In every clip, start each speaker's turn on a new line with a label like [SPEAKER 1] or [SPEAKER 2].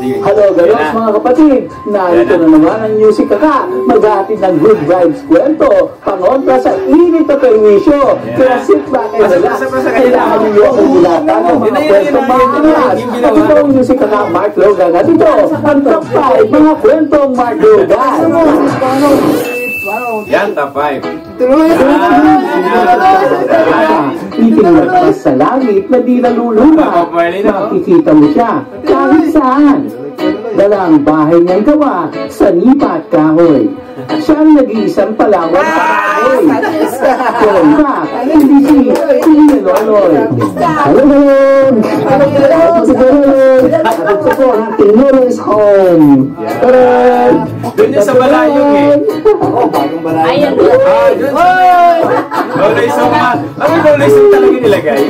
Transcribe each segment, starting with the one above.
[SPEAKER 1] Hello, galos mga kapatid. Narito na naman ang music kaka. Maghahatid ng good vibes kwento. Pangontra sa init na perwisyo. Kaya sit back and relax. Kailangan niyo ang bulatan ng mga kwentong maangas. At ito ang music kaka Mark Logan. At ito ang top 5 mga kwentong Mark Logan.
[SPEAKER 2] Yan, top 5.
[SPEAKER 1] Itinagpas sa langit na di naluluma. Makikita mo siya kahit saan. Dala ang bahay niyang gawa sa nipa at kahoy. Siya ang nag-iisang palawang kahoy. Pero ba, hindi si Loloy. Hello! Ito po ang Loloy's home.
[SPEAKER 2] Doon yung sa balayong eh.
[SPEAKER 3] Bagong balayong.
[SPEAKER 4] Ayan.
[SPEAKER 2] Loloy's home ma. Ano Loloy's home talaga nilagay?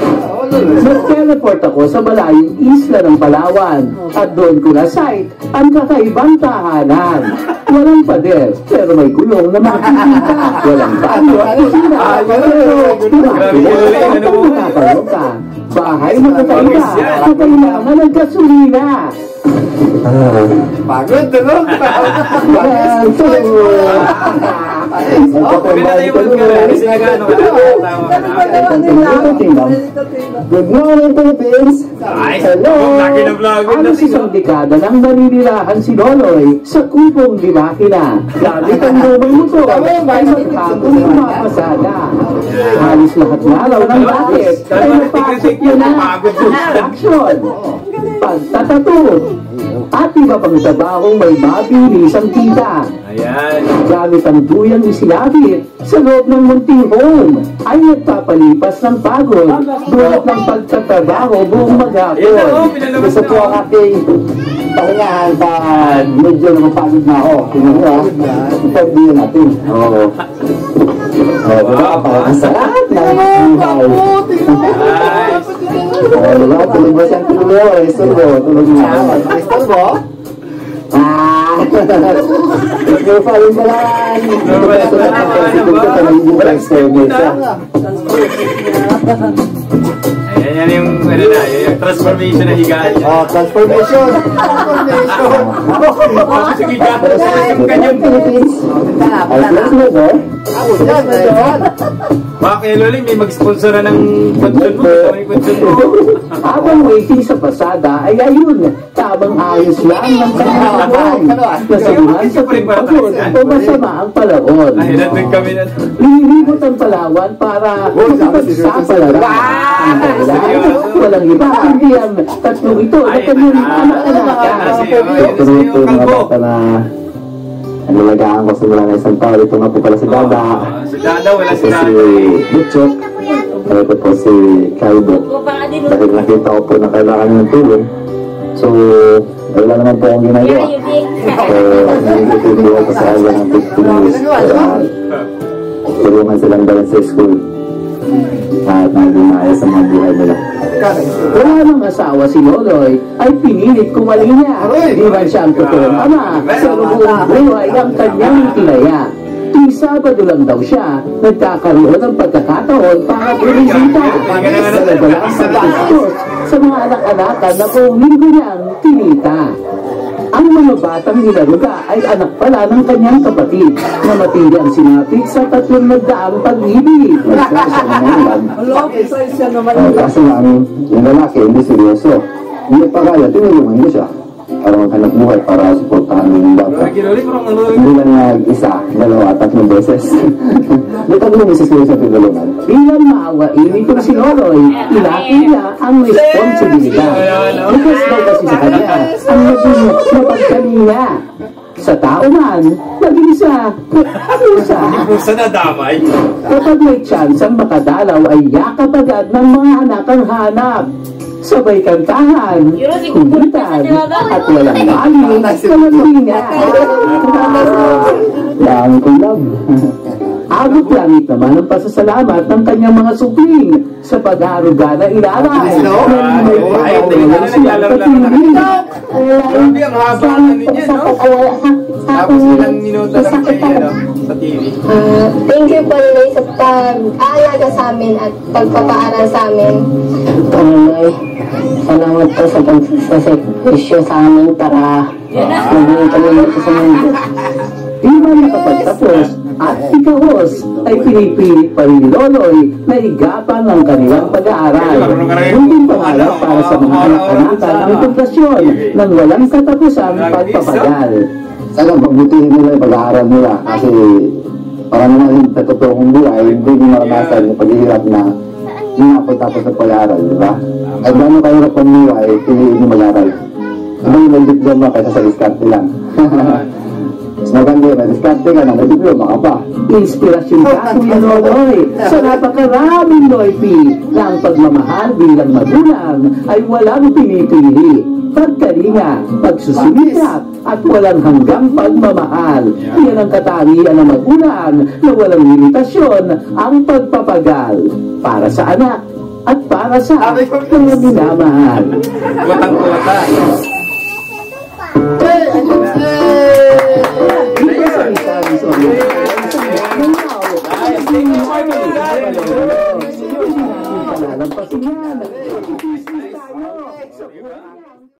[SPEAKER 1] Nag-teleport ako sa malayong isla ng Palawan at doon ko na-sight ang kakaibang tahanan. Walang pader, pero may gulong na makikita. Walang banyo at kusina. Pero nakakaloka. Bahay na kakaiba at kailangan ng gasolina.
[SPEAKER 3] Pagod, ano?
[SPEAKER 1] Good morning, Philippines! Hello! Alos isang dekada nang naninirahan si Loloy sa kupong di makina. Gamit ang lumang motor ay magkakong pumapasada. Halos lahat na araw ng bakit ay napasok niya na construction, pagtatato, at iba pang trabahong may mabilisang kita.
[SPEAKER 2] Ayan.
[SPEAKER 1] Gamit ang duyang isinabit sa loob ng munting home ay nagpapalipas ng pagod dulot ng pagtatrabaho buong maghapon.
[SPEAKER 3] Gusto ko ang aking pahingahan pag medyo napapagod na ako. Tingnan mo, interview natin. Oo. Diba? Parang sarap ng buhay. Diba? Tulog ba siyang tulog? Istorbo. Tulog na. Istorbo? Nag-follow ka lang.
[SPEAKER 2] Ayan yung, ano na, yung transformation na higaan niya.
[SPEAKER 3] Oh, transformation.
[SPEAKER 2] Sige, transformation ka niyo.
[SPEAKER 3] Philippines. Ayos mo ba? Ako dyan, ayun.
[SPEAKER 2] Bakit, Loli, may mag-sponsor na ng konsyon mo. May konsyon mo.
[SPEAKER 1] Habang waiting sa pasada ay ayun, tamang ayos lang ng kanyang buwan. Nasabuhan sa pagpagod o masama ang palaon.
[SPEAKER 2] Ay, natin kami na.
[SPEAKER 1] Lilibot ang Palawan para magsapalara. Walang iba kundi ang tatlong ito na kanyang anak-anakan.
[SPEAKER 3] Ito mga bata na nalagaan ko simula na isang taon. Ito nga po pala si Dada.
[SPEAKER 2] Si Dada, wala si
[SPEAKER 3] Ito
[SPEAKER 2] Dada.
[SPEAKER 3] si Butchok. Ito po si Kaido. Dahil nakita ko po na kailangan niya ng tulong. So, wala naman po akong ginagawa. So, nagtitindi ako sa kanya ng 15 years. Tulungan silang dalhin sa school. At naging maayos sa mga buhay nila.
[SPEAKER 1] Wala ng asawa si Loloy ay pinilit kumali niya. Di ba siya ang totoong ama sa buong buhay ang kanyang itinaya. Sabado lang daw siya nagkakaroon ng pagkakataon para bumisita sa nagbalang pagkakos sa mga anak-anakan na buong linggo niyang tinita. Ang mga batang nilaruga ay anak pala ng kanyang kapatid na matindi ang sinapit sa 300 pag-ibig.
[SPEAKER 3] Kasi nga, yung lalaki, hindi seryoso. Hindi pa kaya, tinulungan niya siya. Para maghanap buhay, para suportahan yung bata. Hindi lang nag-isa, dalawa, 3 beses. May 3 beses kayo sa tinulungan.
[SPEAKER 1] Bilang maawain itong si Loloy, ilaki niya ang responsibilidad. Bukas daw kasi sa kanya ang naging mapagkanina. Sa tao man, naging isa.
[SPEAKER 2] Pusa na damay.
[SPEAKER 1] Kapag may chance ang makadalaw ay yakap agad ng mga anak ang hanap. Sabay kantahan, kulitan, at walang mali sa landinga.
[SPEAKER 3] Dami kong love.
[SPEAKER 1] Abot langit naman ang pasasalamat ng kanyang mga supling sa pag-aaruga na ilaray.
[SPEAKER 2] Ay, tingnan na naglalaro lang. Grabe, ang haba na niya, no? Tapos ilang minuto lang siya, sa TV.
[SPEAKER 4] Thank you po Loloy sa pag-aalaga sa amin at pagpapaaral sa amin. Salamat po sa pagsasakrisyo sa amin para maging kami dito sa mundo.
[SPEAKER 1] Di ba nakapagtapos at ikahos ay pinipilit pa rin ni Loloy na igapan ang kanilang pag-aaral. Hindi pangarap para sa mga anak-anakan ang edukasyon ng walang katapusang pagpapagal.
[SPEAKER 3] Sana pagbutihin nila yung pag-aaral nila kasi para naman sa totoong buhay, hindi nyo maranasan yung paghihirap na tapos ng pag-aaral, di ba? Ay gano'n kahirap ang buhay, piliin nyo mag-aaral. Ano yung may diploma kaysa sa diskarte lang? Mas maganda yun, may diskarte ka na, may diploma ka pa.
[SPEAKER 1] Inspirasyon ka, Kuya Loloy, sa napakaraming Loypi na ang pagmamahal bilang magulang ay walang pinipili. Pagkalinga, pagsusumikap, at walang hanggang pagmamahal. Yan ang katangian ng magulang na walang limitasyon ang pagpapagal. Para sa anak at para sa mga minamahal.
[SPEAKER 2] Kuwatang-kuwata.
[SPEAKER 1] Sorry.